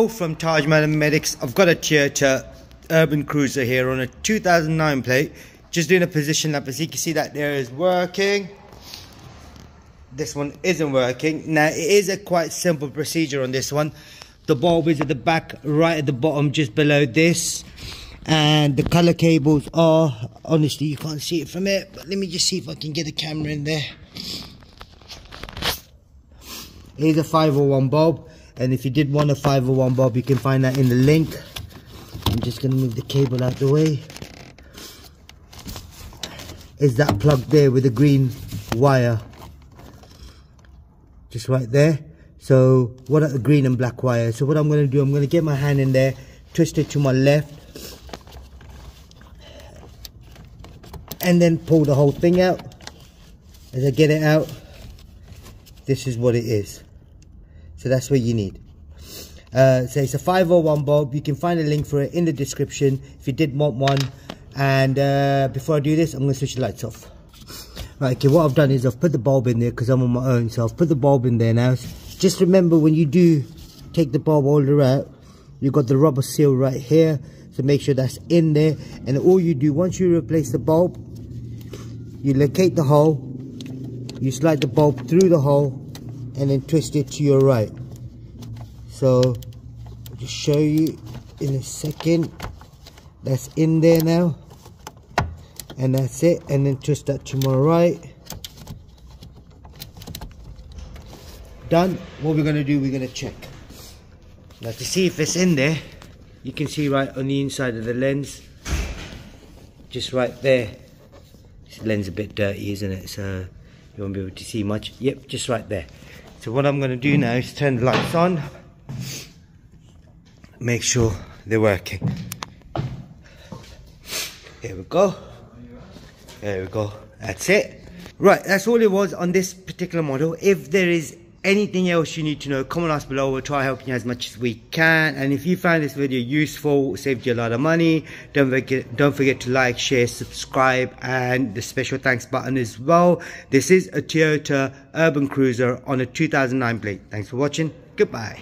Hello from Tajmotormedics. I've got a Toyota Urban Cruiser here on a 2009 plate. Just doing a position lap. As you can see, that there is working. This one isn't working. Now it is a quite simple procedure on this one. The bulb is at the back, right at the bottom, just below this. And the color cables are, honestly you can't see it from here, but let me just see if I can get the camera in there. Here's a 501 bulb, and if you did want a 501 bulb, you can find that in the link. I'm just going to move the cable out the way. Is that plug there with the green wire, just right there. So what are the green and black wire? So what I'm going to do, I'm going to get my hand in there, twist it to my left, and then pull the whole thing out. As I get it out, this is what it is. So that's what you need. So it's a 501 bulb. You can find a link for it in the description if you did want one. And before I do this, I'm going to switch the lights off. Right, okay, what I've done is I've put the bulb in there because I'm on my own. So I've put the bulb in there now. Just remember, when you do take the bulb holder out, you've got the rubber seal right here. So make sure that's in there. And all you do, once you replace the bulb, you locate the hole, you slide the bulb through the hole, and then twist it to your right. So I'll just show you in a second. That's in there now, and that's it. And then twist that to my right. Done. What we're going to do, we're going to check. Now to see if it's in there, you can see right on the inside of the lens, just right there. This lens is a bit dirty, isn't it? So you won't be able to see much. Yep, just right there. So what I'm going to do now is turn the lights on, make sure they're working. Here we go. There we go. That's it. Right, that's all it was on this particular model. If there is anything else you need to know, comment us below. We'll try helping you as much as we can. And if you found this video useful, saved you a lot of money, don't forget to like, share, subscribe, and the special thanks button as well. This is a Toyota Urban Cruiser on a 2009 plate. Thanks for watching. Goodbye.